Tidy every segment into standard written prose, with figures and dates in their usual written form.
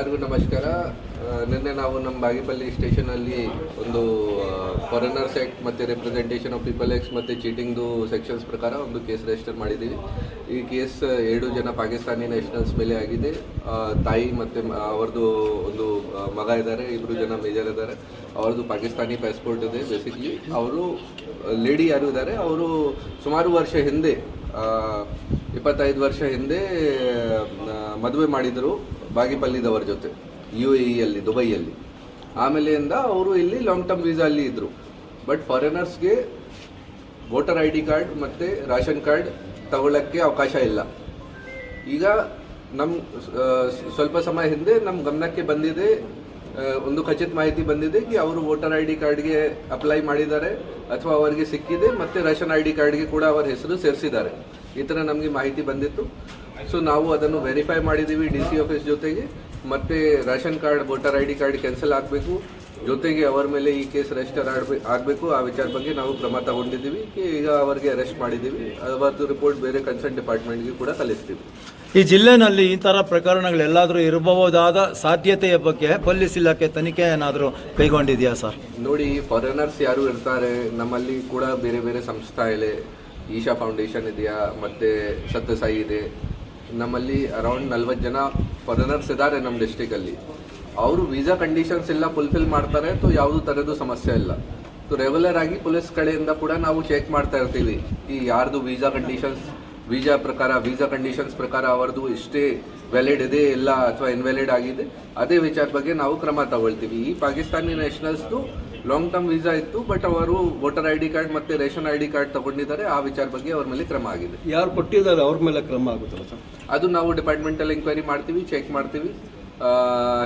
ಎಲ್ಲರಿಗೂ ನಮಸ್ಕಾರ. ನಿನ್ನೆ ನಾವು ನಮ್ಮ ಬಾಗೇಪಲ್ಲಿ ಸ್ಟೇಷನಲ್ಲಿ ಒಂದು ಫಾರಿನರ್ಸ್ ಆ್ಯಕ್ಟ್ ಮತ್ತು ರಿಪ್ರೆಸೆಂಟೇಷನ್ ಆಫ್ ಪೀಪಲ್ ಆ್ಯಕ್ಟ್ಸ್ ಮತ್ತು ಚೀಟಿಂಗ್ದು ಸೆಕ್ಷನ್ಸ್ ಪ್ರಕಾರ ಒಂದು ಕೇಸ್ ರಿಜಿಸ್ಟರ್ ಮಾಡಿದ್ದೀವಿ. ಈ ಕೇಸ್ 7 ಜನ ಪಾಕಿಸ್ತಾನಿ ನ್ಯಾಷನಲ್ಸ್ ಮೇಲೆ ಆಗಿದೆ. ತಾಯಿ ಮತ್ತು ಅವ್ರದ್ದು ಒಂದು ಮಗ ಇದ್ದಾರೆ, 2 ಜನ ಮೇಜರ್ ಇದ್ದಾರೆ. ಅವ್ರದ್ದು ಪಾಕಿಸ್ತಾನಿ ಪಾಸ್ಪೋರ್ಟ್ ಇದೆ. ಬೇಸಿಕ್ಲಿ ಅವರು ಲೇಡಿ ಯಾರು ಇದ್ದಾರೆ ಅವರು ಸುಮಾರು ವರ್ಷ ಹಿಂದೆ 25 ವರ್ಷ ಹಿಂದೆ ಮದುವೆ ಮಾಡಿದರು ಬಾಗೇಪಲ್ಲಿದವರ ಜೊತೆ UAEಯಲ್ಲಿ, ದುಬೈಯಲ್ಲಿ. ಆಮೇಲೆಯಿಂದ ಅವರು ಇಲ್ಲಿ ಲಾಂಗ್ ಟರ್ಮ್ ವೀಸಾ ಅಲ್ಲಿ ಇದ್ದರು. ಬಟ್ ಫಾರಿನರ್ಸ್ಗೆ ವೋಟರ್ ID ಕಾರ್ಡ್ ಮತ್ತು ರೇಷನ್ ಕಾರ್ಡ್ ತಗೊಳ್ಳೋಕ್ಕೆ ಅವಕಾಶ ಇಲ್ಲ. ಈಗ ಸ್ವಲ್ಪ ಸಮಯ ಹಿಂದೆ ನಮ್ಮ ಗಮನಕ್ಕೆ ಬಂದಿದೆ, ಒಂದು ಖಚಿತ ಮಾಹಿತಿ ಬಂದಿದೆ ಕಿ ಅವರು ವೋಟರ್ ID ಕಾರ್ಡ್ಗೆ ಅಪ್ಲೈ ಮಾಡಿದ್ದಾರೆ ಅಥವಾ ಅವರಿಗೆ ಸಿಕ್ಕಿದೆ, ಮತ್ತು ರೇಷನ್ ID ಕಾರ್ಡ್ಗೆ ಕೂಡ ಅವರ ಹೆಸರು ಸೇರಿಸಿದ್ದಾರೆ. ಈ ಥರ ನಮಗೆ ಮಾಹಿತಿ ಬಂದಿತ್ತು. ಸೊ ನಾವು ಅದನ್ನು ವೆರಿಫೈ ಮಾಡಿದ್ದೀವಿ DC ಆಫೀಸ್ ಜೊತೆಗೆ. ಮತ್ತು ration card, voter ID card cancel ಆಗಬೇಕು, ಜೊತೆಗೆ ಅವರ ಮೇಲೆ ಈ ಕೇಸ್ ರಿಜಿಸ್ಟರ್ ಆಗಬೇಕು. ಆ ವಿಚಾರ ಬಗ್ಗೆ ನಾವು ಕ್ರಮ ತಗೊಂಡಿದ್ದೀವಿ. ಈಗ ಅವರಿಗೆ ಅರೆಸ್ಟ್ ಮಾಡಿದ್ದೀವಿ. ಅವರದ್ದು ರಿಪೋರ್ಟ್ ಬೇರೆ ಕನ್ಸರ್ನ್ ಡಿಪಾರ್ಟ್ಮೆಂಟ್ಗೆ ಕೂಡ ಕಳಿಸ್ತೀವಿ. ಈ ಜಿಲ್ಲೆನಲ್ಲಿ ಈ ಥರ ಪ್ರಕರಣಗಳೆಲ್ಲಾದರೂ ಇರಬಹುದಾದ ಸಾಧ್ಯತೆಯ ಬಗ್ಗೆ ಪೊಲೀಸ್ ಇಲಾಖೆ ತನಿಖೆ ಏನಾದರೂ ಕೈಗೊಂಡಿದೆಯಾ ಸರ್? ನೋಡಿ, ಫಾರಿನರ್ಸ್ ಯಾರು ಇರ್ತಾರೆ, ನಮ್ಮಲ್ಲಿ ಕೂಡ ಬೇರೆ ಬೇರೆ ಸಂಸ್ಥೆ ಇದೆ. ಈಶಾ ಫೌಂಡೇಶನ್ ಇದೆಯಾ, ಮತ್ತು ಸತ್ಯಸಾಯಿ ಇದೆ. ನಮ್ಮಲ್ಲಿ ಅರೌಂಡ್ 40 ಜನ ಫಾರಿನರ್ಸ್ ಇದ್ದಾರೆ ನಮ್ಮ ಡಿಸ್ಟಿಕಲ್ಲಿ. ಅವರು ವೀಸಾ ಕಂಡೀಷನ್ಸ್ ಎಲ್ಲ ಫುಲ್ಫಿಲ್ ಮಾಡ್ತಾರೆ, ತೋ ಯಾವುದೂ ಥರದ್ದು ಸಮಸ್ಯೆ ಇಲ್ಲ. ತೋ ರೆಗ್ಯುಲರ್ ಆಗಿ ಪೊಲೀಸ್ ಕಡೆಯಿಂದ ಕೂಡ ನಾವು ಚೆಕ್ ಮಾಡ್ತಾ ಇರ್ತೀವಿ ಈ ಯಾರ್ದು ವೀಸಾ ಕಂಡೀಷನ್ಸ್ ಪ್ರಕಾರ ಅವರದು ಇಷ್ಟೇ ವ್ಯಾಲಿಡ್ ಇದೆ ಇಲ್ಲ ಅಥವಾ ಇನ್ವ್ಯಾಲಿಡ್ ಆಗಿದೆ, ಅದೇ ವಿಚಾರ ಬಗ್ಗೆ ನಾವು ಕ್ರಮ ತಗೊಳ್ತೀವಿ. ಈ ಪಾಕಿಸ್ತಾನಿ ನ್ಯಾಷನಲ್ಸ್ದು ಲಾಂಗ್ ಟರ್ಮ್ ವೀಸಾ ಇತ್ತು, ಬಟ್ ಅವರು ವೋಟರ್ ID ಕಾರ್ಡ್ ಮತ್ತು ರೇಷನ್ ID ಕಾರ್ಡ್ ತಗೊಂಡಿದ್ದಾರೆ. ಆ ವಿಚಾರ ಬಗ್ಗೆ ಅವ್ರ ಮೇಲೆ ಕ್ರಮ ಆಗಿದೆ. ಯಾರು ಕೊಟ್ಟಿದ್ದಾರೆ ಅವ್ರ ಮೇಲೆ ಕ್ರಮ ಆಗುತ್ತಲ್ಲ ಸರ್? ಅದು ನಾವು ಡಿಪಾರ್ಟ್ಮೆಂಟಲ್ಲಿ ಎಂಕ್ವೈರಿ ಮಾಡ್ತೀವಿ, ಚೆಕ್ ಮಾಡ್ತೀವಿ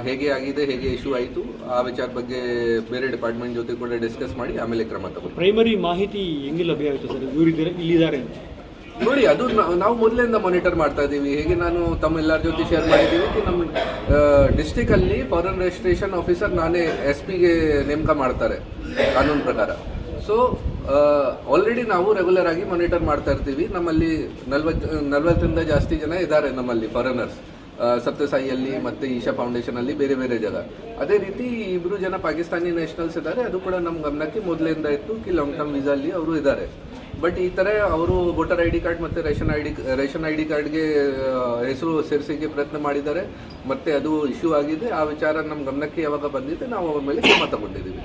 ಹೇಗೆ ಆಗಿದೆ, ಹೇಗೆ ಇಶ್ಯೂ ಆಯಿತು. ಆ ವಿಚಾರ ಬಗ್ಗೆ ಬೇರೆ ಡಿಪಾರ್ಟ್ಮೆಂಟ್ ಜೊತೆ ಕೂಡ ಡಿಸ್ಕಸ್ ಮಾಡಿ ಆಮೇಲೆ ಕ್ರಮ ತಗೊಳ್ತೀವಿ. ಪ್ರೈಮರಿ ಮಾಹಿತಿ ಹೆಂಗೆ ಲಭ್ಯ ಆಗುತ್ತೆ ಸರ್, ಇಲ್ಲಿದ್ದಾರೆ ನೋಡಿ? ಅದು ನಾವು ಮೊದಲಿಂದ ಮಾನಿಟರ್ ಮಾಡ್ತಾ ಇದ್ದೀವಿ. ಹೇಗೆ ನಾನು ತಮ್ಮೆಲ್ಲರ ಜೊತೆ ಶೇರ್ ಮಾಡಿದ್ದೀವಿ ಕಿ ನಮ್ಮ ಡಿಸ್ಟಿಕಲ್ಲಿ ಫಾರಿನ್ ರಿಜಿಸ್ಟ್ರೇಷನ್ ಆಫೀಸರ್ ನಾನೇ SP ಗೆ ನೇಮಕ ಮಾಡ್ತಾರೆ ಕಾನೂನು ಪ್ರಕಾರ. ಸೊ ಆಲ್ರೆಡಿ ನಾವು ರೆಗ್ಯುಲರ್ ಆಗಿ ಮಾನಿಟರ್ ಮಾಡ್ತಾ ಇರ್ತೀವಿ. ನಮ್ಮಲ್ಲಿ 40ರಿಂದ ಜಾಸ್ತಿ ಜನ ಇದ್ದಾರೆ ನಮ್ಮಲ್ಲಿ ಫಾರಿನರ್ಸ್, ಸತ್ಯಸಾಯಿಯಲ್ಲಿ ಮತ್ತು ಈಶಾ ಫೌಂಡೇಶನಲ್ಲಿ ಬೇರೆ ಬೇರೆ ಜಾಗ. ಅದೇ ರೀತಿ 2 ಜನ ಪಾಕಿಸ್ತಾನಿ ನ್ಯಾಷನಲ್ಸ್ ಇದ್ದಾರೆ. ಅದು ಕೂಡ ನಮ್ಮ ಗಮನಕ್ಕೆ ಮೊದಲಿಂದ ಇತ್ತು ಕಿ ಲಾಂಗ್ ಟರ್ಮ್ ವೀಸಲ್ಲಿ ಅವರು ಇದ್ದಾರೆ. ಬಟ್ ಈ ಥರ ಅವರು ವೋಟರ್ ID ಕಾರ್ಡ್ ಮತ್ತು ರೇಷನ್ ID ಕಾರ್ಡ್ಗೆ ಹೆಸರು ಸೇರಿಸಿಗೆ ಪ್ರಯತ್ನ ಮಾಡಿದ್ದಾರೆ, ಮತ್ತು ಅದು ಇಶ್ಯೂ ಆಗಿದೆ. ಆ ವಿಚಾರ ನಮ್ಮ ಗಮನಕ್ಕೆ ಯಾವಾಗ ಬಂದಿದೆ ನಾವು ಅವ್ರ ಮೇಲೆ ಕ್ರಮ ತಗೊಂಡಿದ್ದೀವಿ.